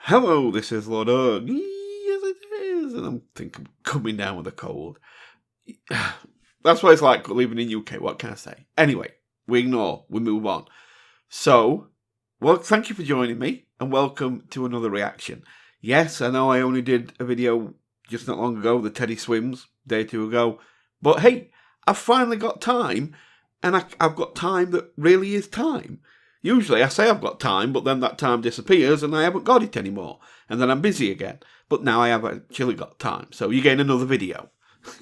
Hello, this is LordUg. Yes, it is. And I'm thinking coming down with a cold. That's what it's like living in UK. What can I say? Anyway, we ignore. We move on. So, well, thank you for joining me and welcome to another reaction. Yes, I know I only did a video just not long ago, the Teddy Swims, a day or two ago. But hey, I've finally got time, and I've got time that really is time. Usually I say I've got time, but then that time disappears and I haven't got it anymore. And then I'm busy again. But now I have actually got time. So you're getting another video.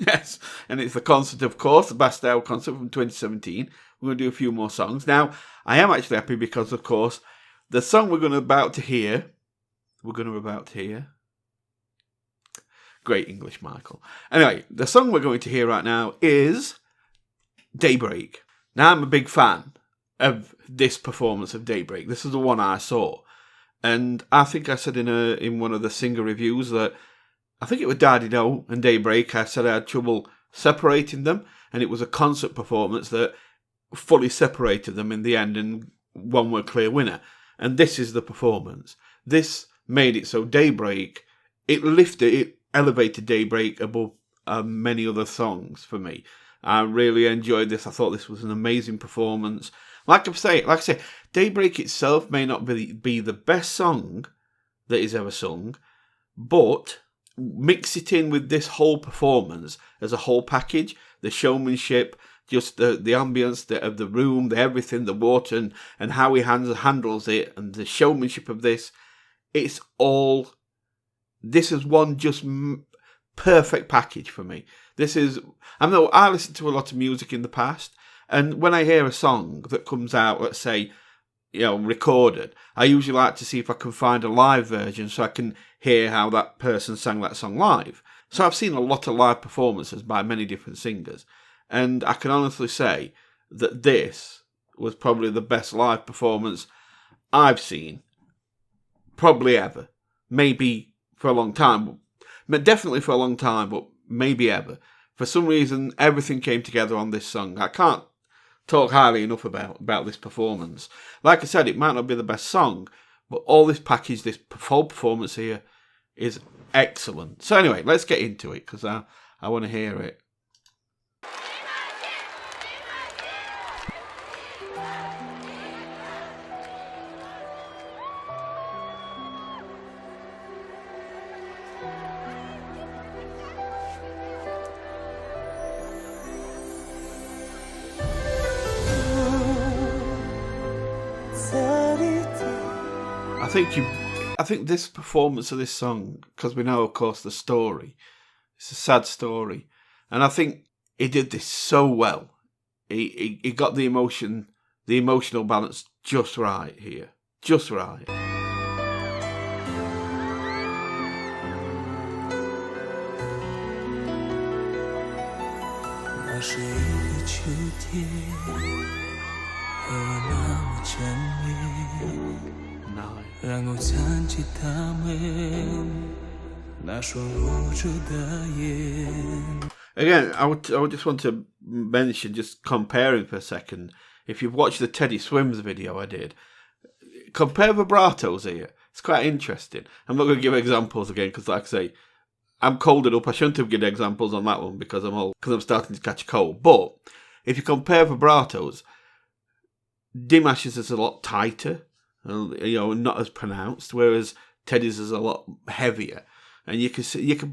Yes. And it's the concert, of course, the Bastau Concert from 2017. We're going to do a few more songs. Now, I am actually happy because, of course, the song we're about to hear... Great English, Michael. Anyway, the song we're going to hear right now is Daybreak. Now, I'm a big fan of this performance of Daybreak. This is the one I saw. And I think I said in one of the singer reviews that I think it was Daddy Do and Daybreak. I said I had trouble separating them, and it was a concert performance that fully separated them in the end and one were clear winner. And this is the performance. This made it so Daybreak, it elevated Daybreak above many other songs for me. I really enjoyed this. I thought this was an amazing performance. Like I say, Daybreak itself may not be the best song that is ever sung, but mix it in with this whole performance as a whole package, the showmanship, just the ambience of the room, the everything, the water, and how he handles it, and the showmanship of this. This is one just perfect package for me. I know I listened to a lot of music in the past, and when I hear a song that comes out, let's say, recorded, I usually like to see if I can find a live version so I can hear how that person sang that song live. So I've seen a lot of live performances by many different singers, and I can honestly say that this was probably the best live performance I've seen, probably ever. Maybe for a long time, but definitely for a long time, but maybe ever. For some reason, everything came together on this song. I can't talk highly enough about this performance. Like I said, it might not be the best song, but all this package, this whole performance here is excellent. So anyway, let's get into it because I want to hear it. I think this performance of this song, because we know, of course, the story. It's a sad story, and I think he did this so well. He got the emotional balance just right here, just right. Again, I would just want to mention, just comparing for a second, if you've watched the Teddy Swims video I did, compare vibratos here. It's quite interesting. I'm not going to give examples again because, like I say, I'm colded up. I shouldn't have given examples on that one because I'm starting to catch a cold. But if you compare vibratos, Dimash's is a lot tighter, not as pronounced, whereas Teddy's is a lot heavier. And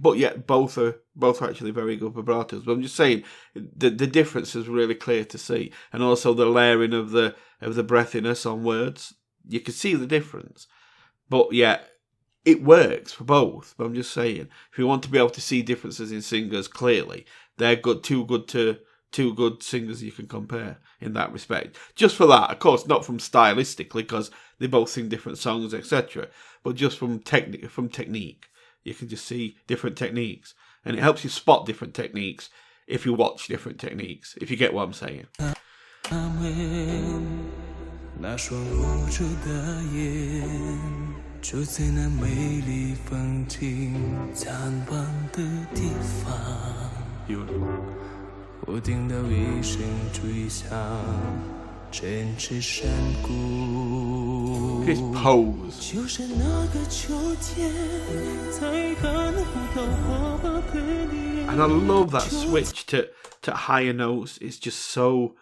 but yet both are actually very good vibratos. But I'm just saying the difference is really clear to see, and also the layering of the breathiness on words. You can see the difference, but yeah, it works for both. But I'm just saying, if you want to be able to see differences in singers clearly, they're two good singers you can compare in that respect. Just for that, of course, not from stylistically, because they both sing different songs, etc. But just from technique, you can just see different techniques, and it helps you spot different techniques if you watch different techniques. If you get what I'm saying. Beautiful. 不停的一声追响， His pose. And I love that switch to higher notes. It's just so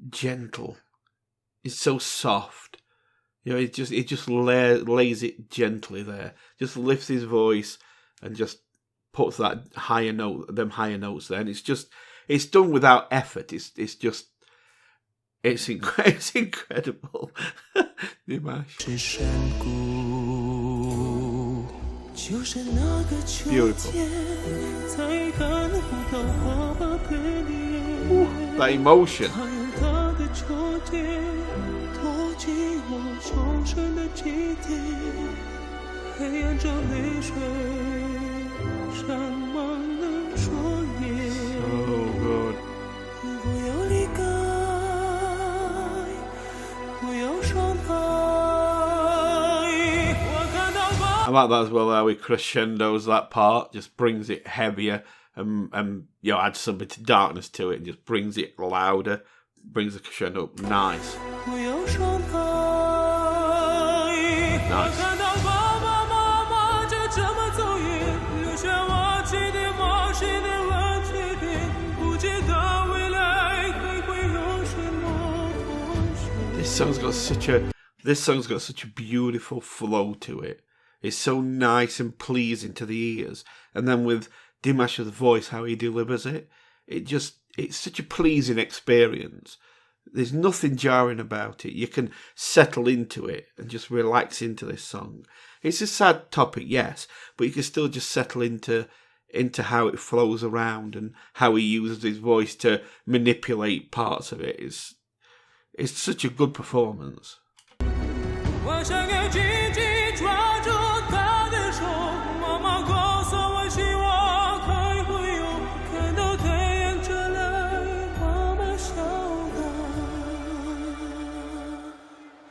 gentle. It's so soft. You know, it just lays it gently there. Just lifts his voice and just puts that higher note, them higher notes there. And it's done without effort. It's incredible. Dimash. Beautiful. Ooh, that emotion. So good. I like that as well, how he crescendos that part, just brings it heavier and you know, adds some bit of darkness to it and just brings it louder, brings the crescendo up. Nice. Nice. This song's got such a beautiful flow to it. It's so nice and pleasing to the ears. And then with Dimash's voice, how he delivers it, it's such a pleasing experience. There's nothing jarring about it. You can settle into it and just relax into this song. It's a sad topic, yes, but you can still just settle into how it flows around and how he uses his voice to manipulate parts of it. It's such a good performance.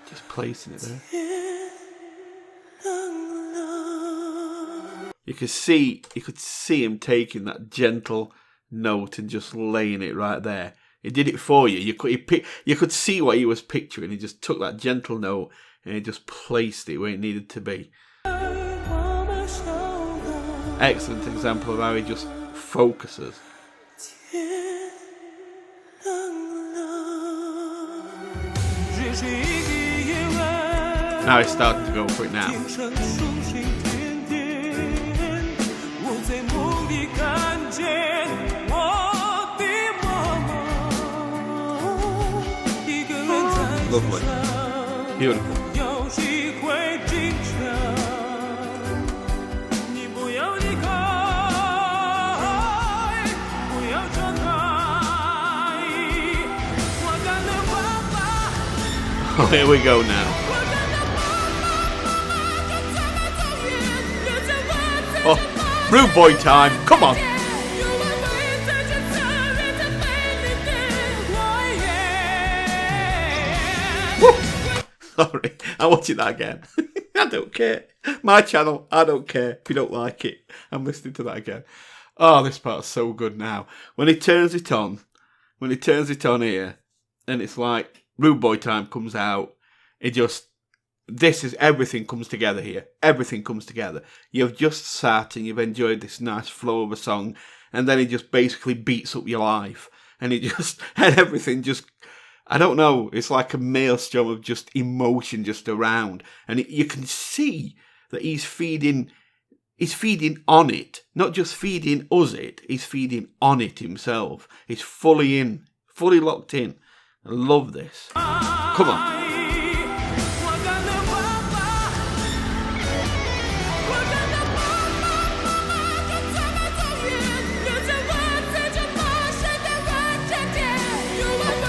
Just placing it there. You could see him taking that gentle note and just laying it right there. He did it for you. You could see what he was picturing. He just took that gentle note and he just placed it where it needed to be. Excellent example of how he just focuses. Now he's starting to go for it now. Lovely. Beautiful. Oh, here we go now. Oh, rude boy time. Come on. Sorry, I'm watching that again. I don't care. My channel, I don't care. If you don't like it, I'm listening to that again. Oh, this part's so good now. When he turns it on here, and it's like Rude Boy Time comes out, everything comes together here. Everything comes together. You've just sat and you've enjoyed this nice flow of a song, and then it just basically beats up your life. And everything just, I don't know, it's like a maelstrom of just emotion just around. And you can see that he's feeding on it. Not just feeding us it, he's feeding on it himself. He's fully locked in. I love this. Come on.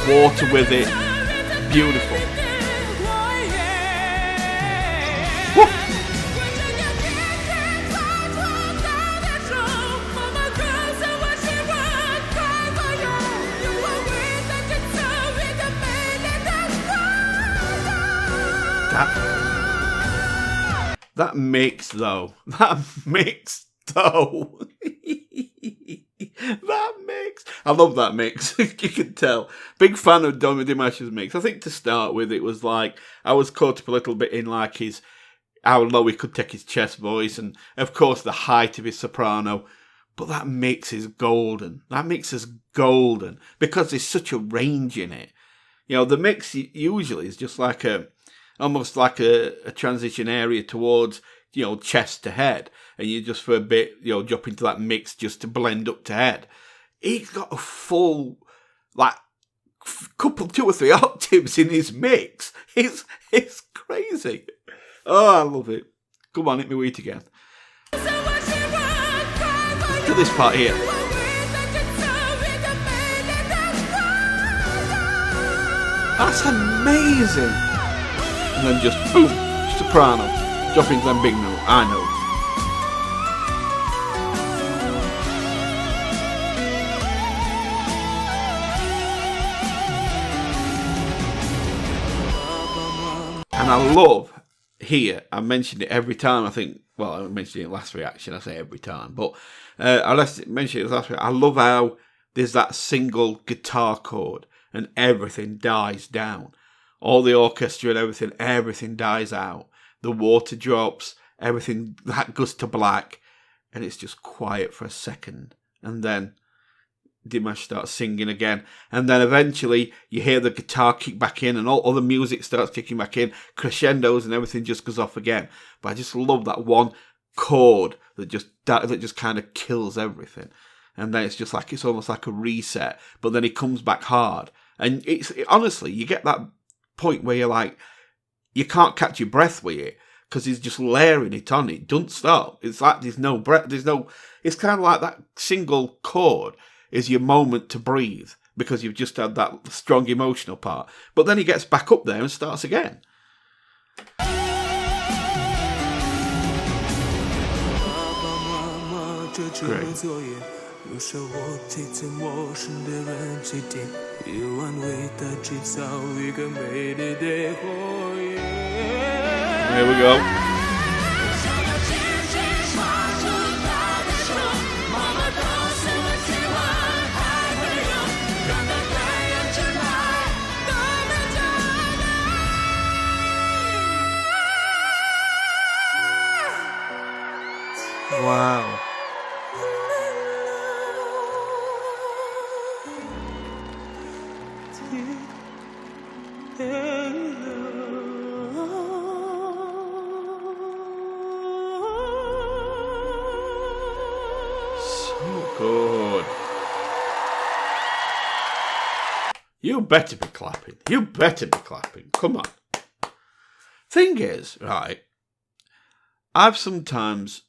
Water with it. Beautiful. Woo. That mix though. That mix. I love that mix. You can tell. Big fan of Dimash's mix. I think to start with, it was like, I was caught up a little bit in like how low he could take his chest voice, and of course the height of his soprano. But that mix is golden. That mix is golden because there's such a range in it. You know, the mix usually is just like almost like a transition area towards, you know, chest to head. And you just for a bit, you know, drop into that mix just to blend up to head. He's got a full, like, couple, 2 or 3 octaves in his mix. It's crazy. Oh, I love it. Come on, hit me wheat again. To this part here. That's amazing. And then just boom, soprano, dropping them big note, I know. And I love here, I mentioned it every time, I think, well, I mentioned it in last reaction, I say every time, but I mentioned it last week. I love how there's that single guitar chord and everything dies down. All the orchestra and everything dies out. The water drops, everything, that goes to black, and it's just quiet for a second. And then Dimash starts singing again. And then eventually you hear the guitar kick back in and all the music starts kicking back in, crescendos and everything just goes off again. But I just love that one chord that just kind of kills everything. And then it's almost like a reset. But then it comes back hard. And honestly, you get that point where you're like, you can't catch your breath with it because he's just layering it on. It doesn't stop. It's like there's no breath. It's kind of like that single chord is your moment to breathe because you've just had that strong emotional part. But then he gets back up there and starts again. Great. Here we go. Wow. So good. You better be clapping. You better be clapping. Come on. Thing is, right, I've sometimes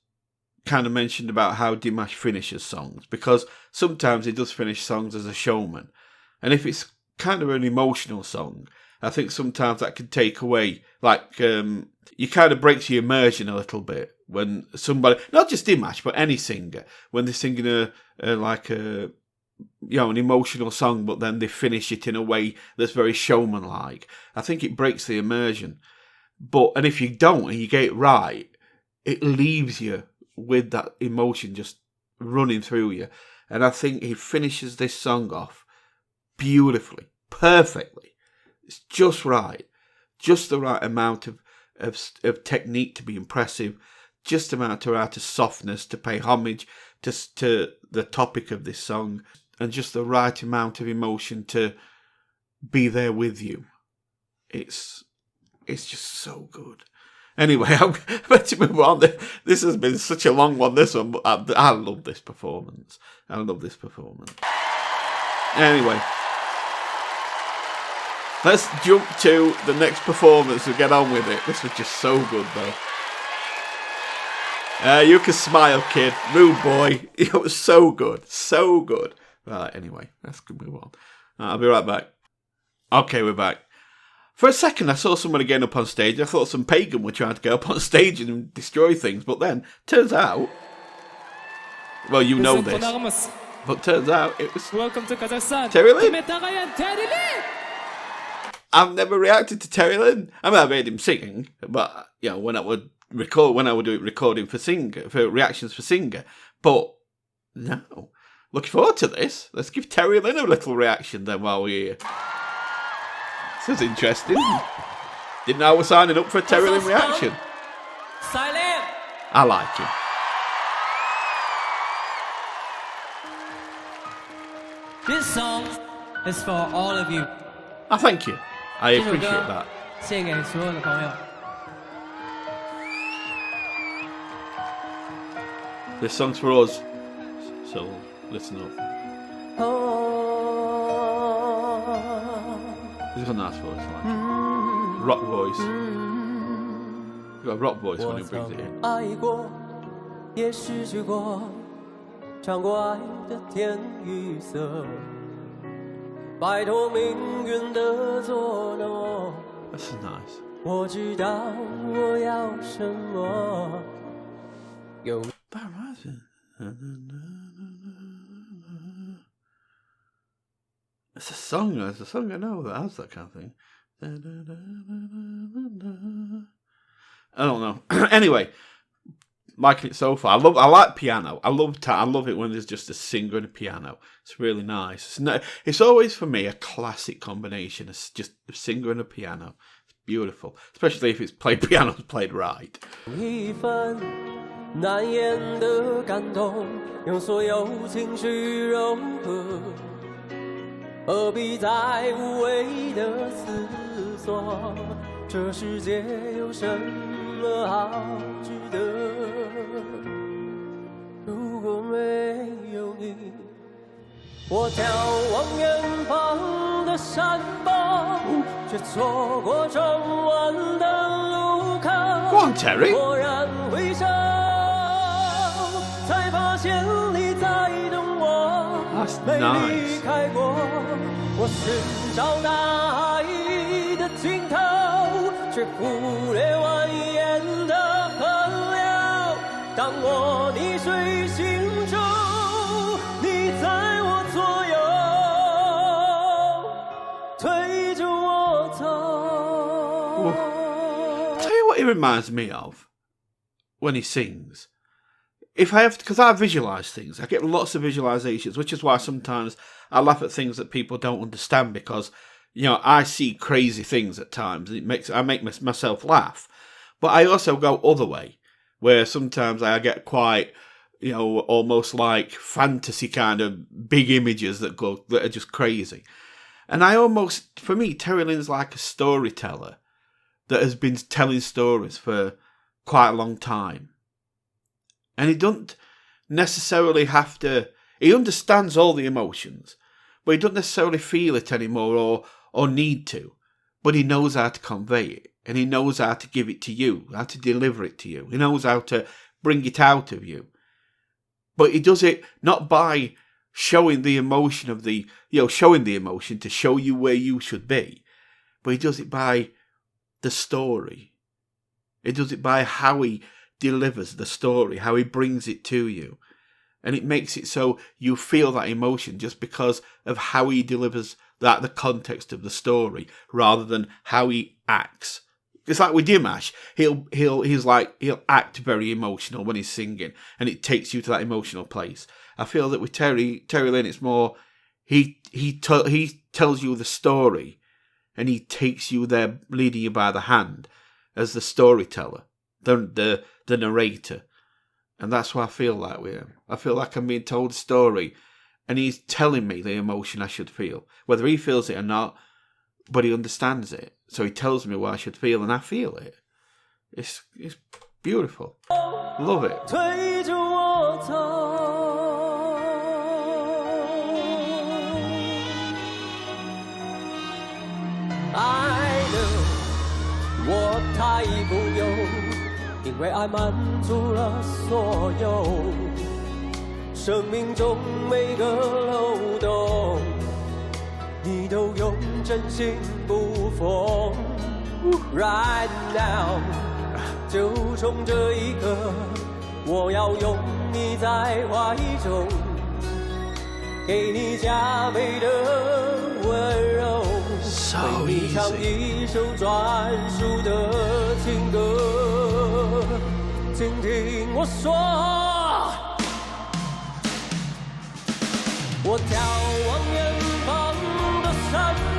kind of mentioned about how Dimash finishes songs, because sometimes he does finish songs as a showman. And if it's kind of an emotional song, I think sometimes that can take away, like, you kind of breaks your immersion a little bit when somebody, not just Dimash, but any singer, when they're singing an emotional song, but then they finish it in a way that's very showman-like. I think it breaks the immersion. And if you don't and you get it right, it leaves you with that emotion just running through you. And I think he finishes this song off beautifully, perfectly. It's just right. Just the right amount of technique to be impressive, just the amount of softness to pay homage to the topic of this song, and just the right amount of emotion to be there with you. It's just so good. Anyway, I'm about to move on. This has been such a long one, this one, but I love this performance. Anyway, let's jump to the next performance and get on with it. This was just so good, though. You can smile, kid. Rude boy. It was so good. So good. Right, anyway, let's move on. I'll be right back. Okay, we're back. For a second, I saw someone getting up on stage. I thought some pagan were trying to get up on stage and destroy things. But then, turns out... Well, you know this. But turns out it was... Welcome to Kazakhstan. Terry Lynn. I've never reacted to Terry Lynn. I mean, I've heard him singing. But, you know, when I would do recording for Singer, for reactions for Singer. But, no. Looking forward to this. Let's give Terry Lynn a little reaction then while we're here. This is interesting. Didn't know I was signing up for a Terry Lynn reaction. Silent. I like him. This song is for all of you. Thank you. I appreciate that. 献给所有的朋友。 This song's for us. So listen up. He's got a nice voice, I like it. Rock voice. He's got a rock voice when he brings it in. 爱过，也失去过，尝过爱的甜与涩，摆脱命运的捉弄。 This is nice. 我知道我要什么。有。 That reminds me. It's a song I know that has that kind of thing. I don't know. Anyway, liking it so far. I like piano. I love it when there's just a singer and a piano. It's really nice. It's always for me a classic combination. It's just a singer and a piano. It's beautiful, especially if it's piano's played right. 一份难言的感动，用所有情绪融合，何必再无谓的思索？这世界有什么好值得？如果没有你，我眺望远方的山峰，却错过转弯的路口。 Go on, Terry. 蓦然回首。 才发现你在等我，没离开过。我寻找大海的尽头，却忽略蜿蜒的河流。当我溺水行舟，你在我左右，推着我走。 Tell you what he reminds me of when he sings. If I have, because I visualize things, I get lots of visualizations, which is why sometimes I laugh at things that people don't understand because, I see crazy things at times. I make myself laugh, but I also go other way, where sometimes I get quite, almost like fantasy kind of big images that are just crazy. And for me, Terry Lynn's like a storyteller that has been telling stories for quite a long time. And he doesn't necessarily have to... He understands all the emotions, but he doesn't necessarily feel it anymore or need to. But he knows how to convey it, and he knows how to give it to you, how to deliver it to you. He knows how to bring it out of you. But he does it not by showing the emotion of showing the emotion to show you where you should be, but he does it by the story. He does it by how he delivers the story, how he brings it to you. And it makes it so you feel that emotion just because of how he delivers the context of the story, rather than how he acts. It's like with Dimash, he'll act very emotional when he's singing, and it takes you to that emotional place. I feel that with Terry Lynn, it's more he tells you the story, and he takes you there, leading you by the hand as the storyteller, the narrator. And that's what I feel like with him. I feel like I'm being told a story, and he's telling me the emotion I should feel, whether he feels it or not, but he understands it. So he tells me what I should feel, and I feel it. It's beautiful. Love it. 推着我走，爱的我太富有，因为爱满足了所有生命中每个漏洞，你都用真心不缝。Right now， 就从这一刻，我要拥你在怀中，给你加倍的温柔，为你唱一首专属的情歌，请听我说。我眺望远方的山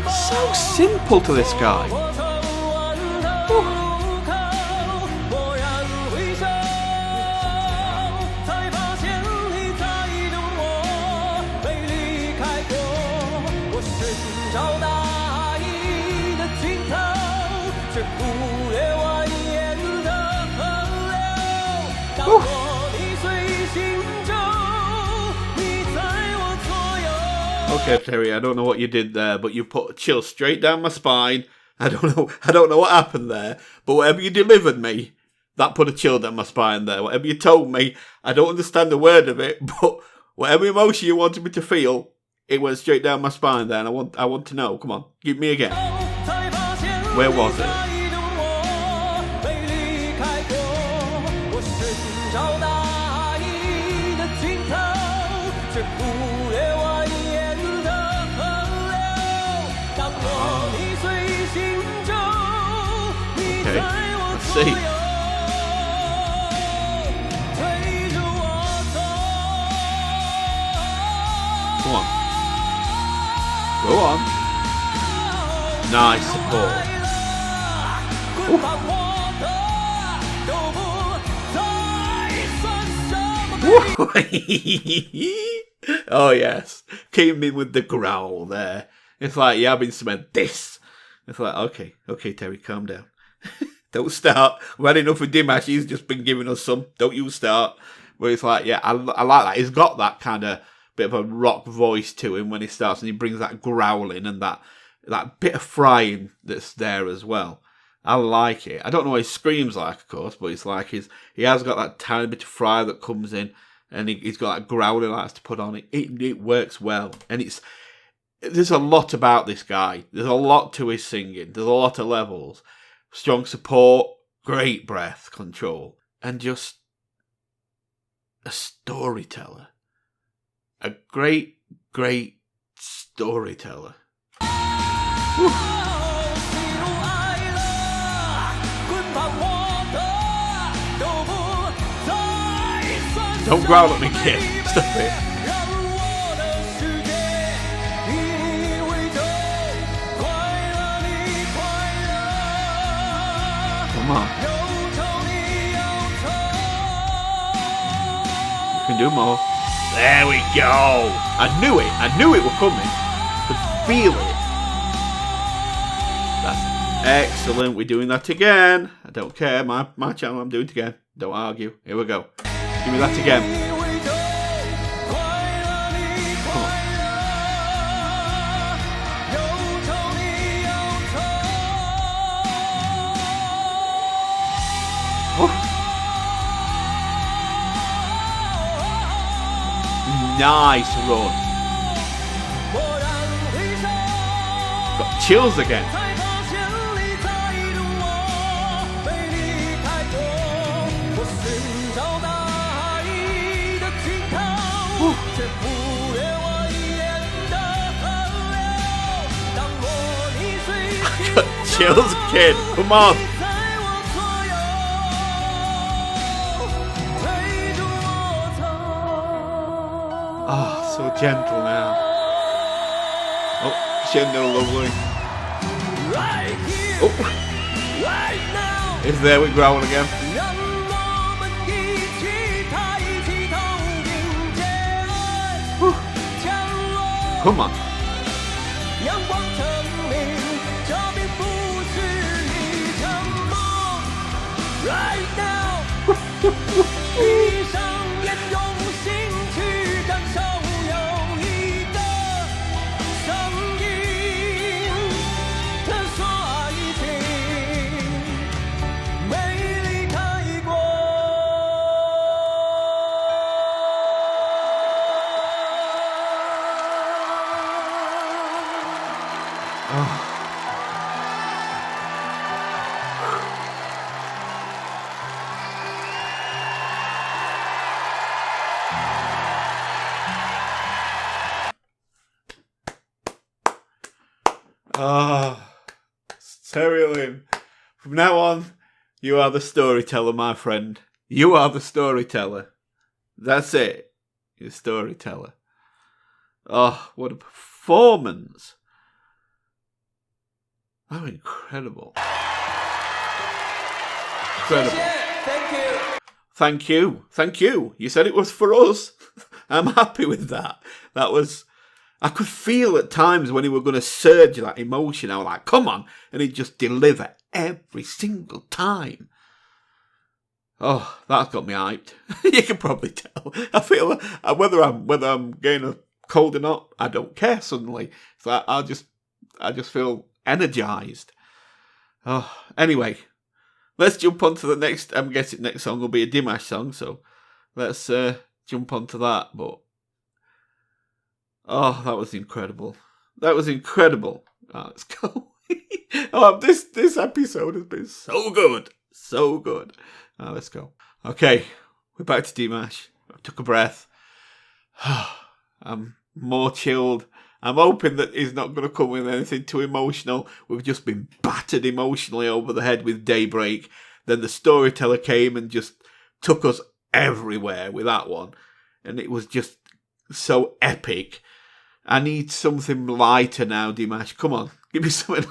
峰。 So simple to this guy. 我曾挽头靠，蓦然回首，才发现你在等我，没离开过。我寻找大意的尽头，却忽略蜿蜒的河流。当我逆随行舟，你在我左右。 Okay, Terry, I don't know what you did there, but you put a chill straight down my spine. I don't know what happened there, but whatever you delivered me, that put a chill down my spine there. Whatever you told me, I don't understand a word of it, but whatever emotion you wanted me to feel, it went straight down my spine there, and I want to know. Come on, give me again. Where was it? Okay, let's see. Come on. Go on. Nice support. Oh yes, came in with the growl there. It's like, yeah, I've been cement this. It's like, okay, Terry, calm down. Don't start. We had enough with Dimash. He's just been giving us some. Don't you start. Where it's like, yeah, I like that. He's got that kind of bit of a rock voice to him when he starts, and he brings that growling and that bit of frying that's there as well. I like it. I don't know what he screams like, of course, but it's like he has got that tiny bit of fry that comes in, and he's got that growling he likes to put on it. It works well, and there's a lot about this guy. There's a lot to his singing. There's a lot of levels. Strong support, great breath control, and just a storyteller. A great, great storyteller. Woo. Don't growl at me, kid. Stop it. Come on. You can do more. There we go. I knew it was coming. Could feel it. That's excellent. We're doing that again. I don't care. My channel, I'm doing it again. Don't argue. Here we go. Give me that again. Come on. Oh. Nice run. Got chills again. Got chills, kid. Come on. Oh, so gentle now. Oh, Shendo, lovely. Oh, it's there with growl again. Whew. Come on. Right now. 闭上眼，用心去感受，有你的声音，探索爱情，没离开过。Terry Lynn. From now on, you are the storyteller, my friend. You are the storyteller. That's it. You're a storyteller. Oh, what a performance. Oh, incredible. Incredible. Thank you. Thank you. You said it was for us. I'm happy with that. I could feel at times when he were going to surge that emotion. I was like, come on. And he'd just deliver every single time. Oh, that's got me hyped. You can probably tell. I feel whether I'm getting a cold or not, I don't care suddenly. So I just feel energized. Oh, anyway, let's jump on to the next. I'm guessing next song will be a Dimash song, so let's jump onto that. But oh, that was incredible. That was incredible. Oh, let's go. Oh, this episode has been so good, so good. Oh, let's go. Okay, we're back to Dimash. I took a breath. I'm more chilled. I'm hoping that he's not going to come with anything too emotional. We've just been battered emotionally over the head with Daybreak. Then the storyteller came and just took us everywhere with that one. And it was just so epic. I need something lighter now, Dimash. Come on, give me something.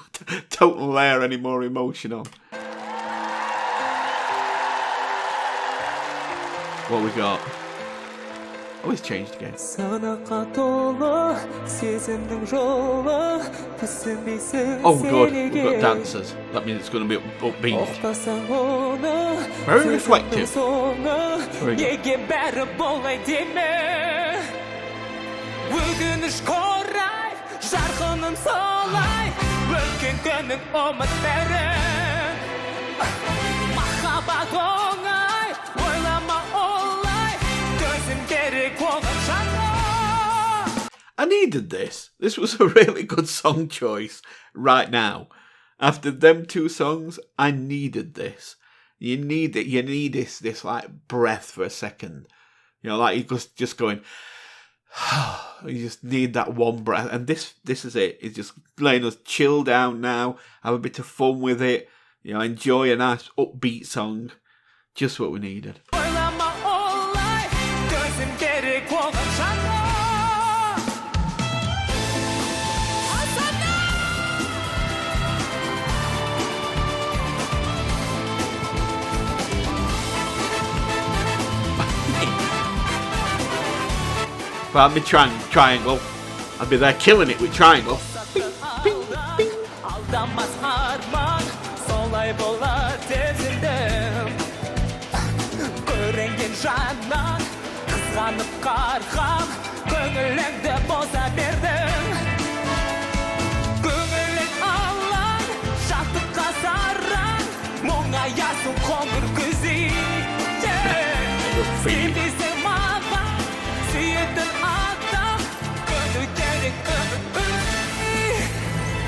Don't layer any more emotion on. What we got? Oh, it's changed again. Oh, good. We've got dancers. That means it's going to be upbeat. Very reflective. Very I needed this. This was a really good song choice right now. After them two songs, I needed this. You need it. You need this like breath for a second. You know, like you're just going. You just need that one breath, and this is it. It's just letting us chill down now, have a bit of fun with it. You know, enjoy a nice upbeat song. Just what we needed. Well, I'd be triangle. I'd be there killing it with triangle. Bing, bing, bing.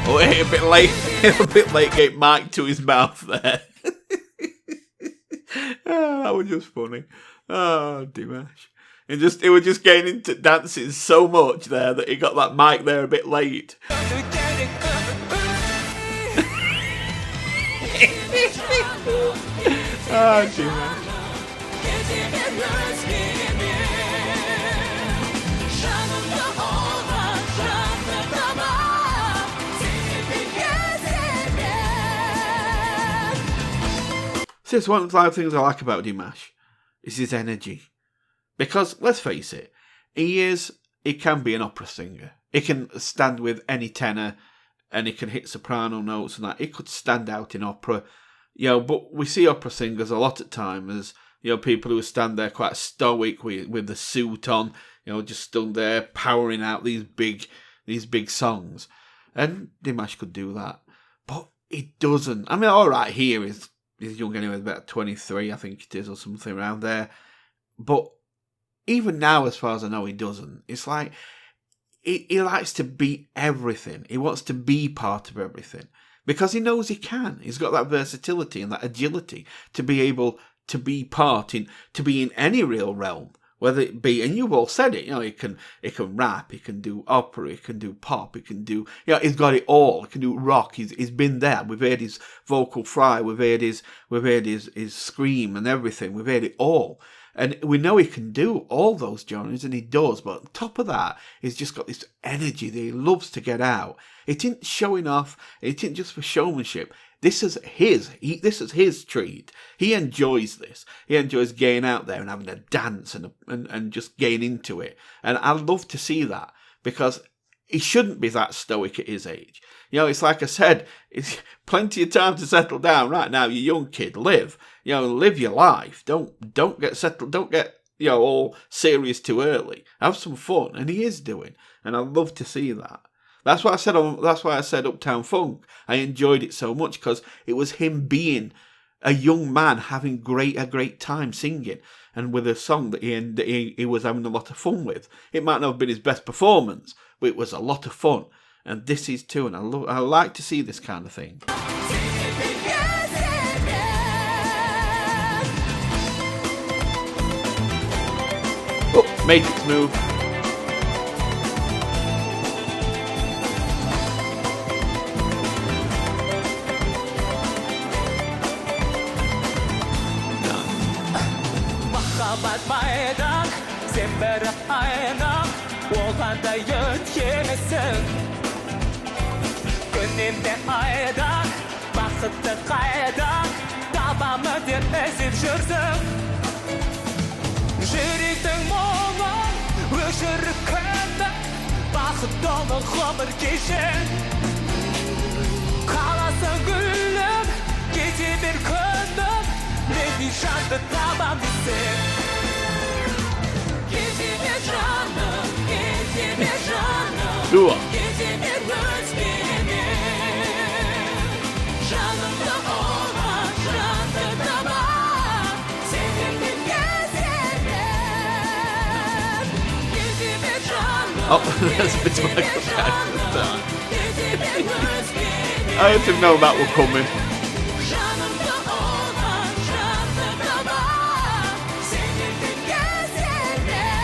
Oh, a bit late getting Mike to his mouth there. Oh, that was just funny. Oh, Dimash. It was just getting into dancing so much there that he got that mic there a bit late. Oh, Dimash. See, it's one of the things I like about Dimash is his energy. Because, let's face it, he can be an opera singer. He can stand with any tenor and he can hit soprano notes and that. He could stand out in opera. You know, but we see opera singers a lot of time as, you know, people who stand there quite stoic with the suit on, you know, just stood there powering out these big songs. And Dimash could do that. But he doesn't. I mean, all right, here he's young anyway, about 23, I think it is, or something around there. But even now, as far as I know, he doesn't. It's like he likes to be everything. He wants to be part of everything because he knows he can. He's got that versatility and that agility to be able to be to be in any real realm. Whether it be, and you've all said it, you know, he can rap, he can do opera, he can do pop, he can do, you know, he's got it all. He can do rock. He's been there. We've heard his vocal fry, we've heard his scream and everything. We've heard it all, And we know he can do all those genres, and he does. But on top of that, he's just got this energy that he loves to get out. It isn't showing off. It isn't just for showmanship. This is this is his treat. He enjoys this. He enjoys getting out there and having a dance and just getting into it. And I love to see that, because he shouldn't be that stoic at his age. You know, it's like I said, it's plenty of time to settle down. Right now, you young kid, live. You know, live your life. Don't get settled. Don't get, you know, all serious too early. Have some fun, and he is doing. And I love to see that. That's why I said Uptown Funk. I enjoyed it so much because it was him being a young man having a great time singing, and with a song that he was having a lot of fun with. It might not have been his best performance, but it was a lot of fun. And this is too, and I like to see this kind of thing. Oh, Matrix move. Gönlümde aydan, baktı kaydan, tabamı diye ezip jürdüm. Жүректің мұңын өшіріп күндім, бақыт толы ғұмыр кешір. Қаласың гүлім, кете бер күндім, мен жанды табам десең. Кете бер жаным, кете бер жаным, кете бер өзгеме. Жанымды olan жанды табам, сенің gezerdim. Kete ber жаным, Oh, that's a bit of Michael Jackson style. I didn't know that was coming. Жанымды olan жанды табам, сенің gezerdim.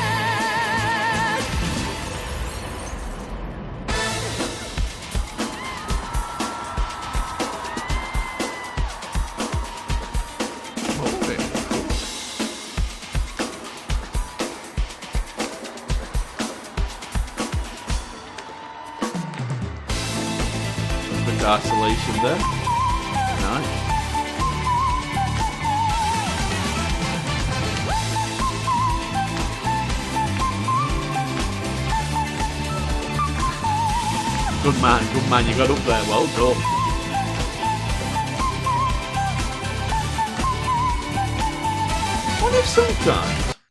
Isolation there. Nice. Good man, you got up there, well done.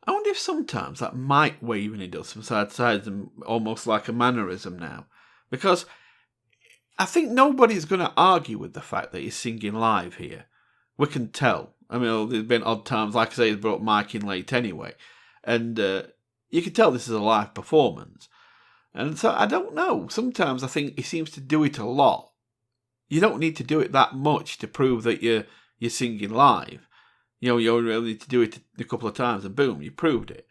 I wonder if sometimes that mic waving he does from side to side is almost like a mannerism now. Because I think nobody's going to argue with the fact that he's singing live here. We can tell. I mean, there's been odd times, like I say, he's brought Mike in late anyway. And you can tell this is a live performance. And so, I don't know. Sometimes I think he seems to do it a lot. You don't need to do it that much to prove that you're singing live. You know, you only really need to do it a couple of times and boom, you proved it.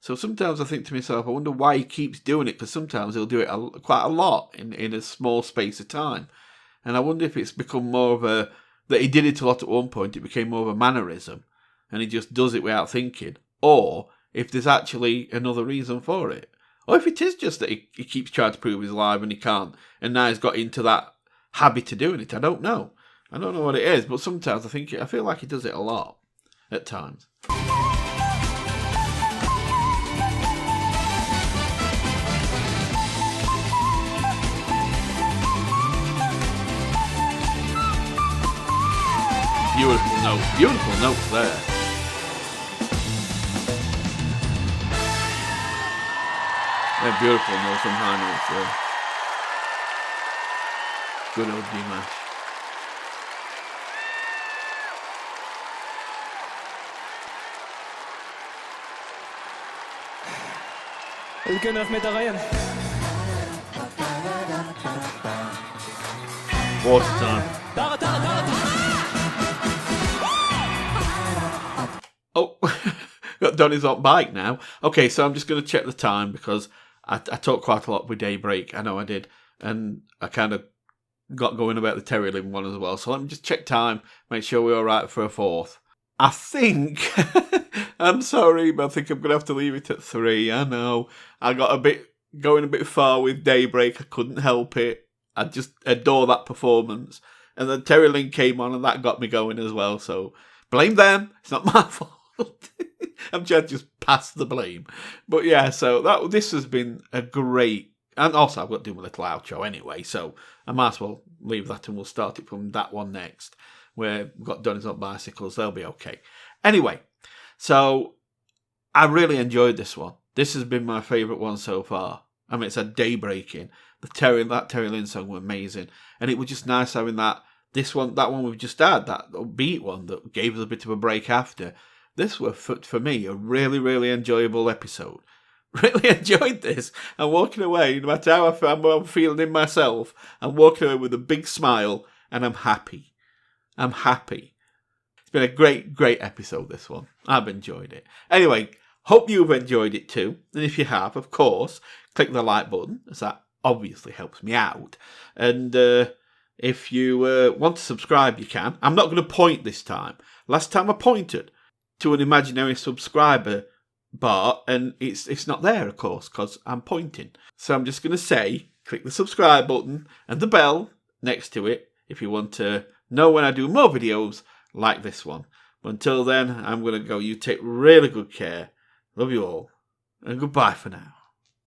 So sometimes I think to myself, I wonder why he keeps doing it, because sometimes he'll do it quite a lot in a small space of time. And I wonder if it's become more of that he did it a lot at one point, it became more of a mannerism, and he just does it without thinking. Or if there's actually another reason for it. Or if it is just that he keeps trying to prove he's live and he can't, and now he's got into that habit of doing it. I don't know. I don't know what it is, but sometimes I feel like he does it a lot at times. Beautiful notes there. They're beautiful notes and high notes there. Good old Dimash. Ulken öff mit rein. Water time. Oh, got Donny's on bike now. Okay, so I'm just going to check the time because I talked quite a lot with Daybreak. I know I did. And I kind of got going about the Terry Lynn one as well. So let me just check time, make sure we're all right for a fourth. I think, I'm sorry, but I think I'm going to have to leave it at 3. I know. I got going a bit far with Daybreak. I couldn't help it. I just adore that performance. And then Terry Lynn came on and that got me going as well. So blame them. It's not my fault. I'm just pass the blame. But yeah, so this has been a great, and also I've got to do my little outro anyway. So I might as well leave that and we'll start it from that one next. Where we've got Donny's on Bicycles, they'll be okay. Anyway, so I really enjoyed this one. This has been my favourite one so far. I mean, it's a daybreaking. That Terry Lynn song was amazing. And it was just nice having that one we've just had, that beat one that gave us a bit of a break after. This was, for me, a really, really enjoyable episode. Really enjoyed this. I'm walking away, no matter how I'm feeling in myself, I'm walking away with a big smile and I'm happy. I'm happy. It's been a great, great episode, this one. I've enjoyed it. Anyway, hope you've enjoyed it too. And if you have, of course, click the like button, as that obviously helps me out. And if you want to subscribe, you can. I'm not going to point this time. Last time I pointed to an imaginary subscriber bar, and it's not there, of course, because I'm pointing. So I'm just going to say, click the subscribe button and the bell next to it if you want to know when I do more videos like this one. But until then, I'm going to go. You take really good care. Love you all. And goodbye for now.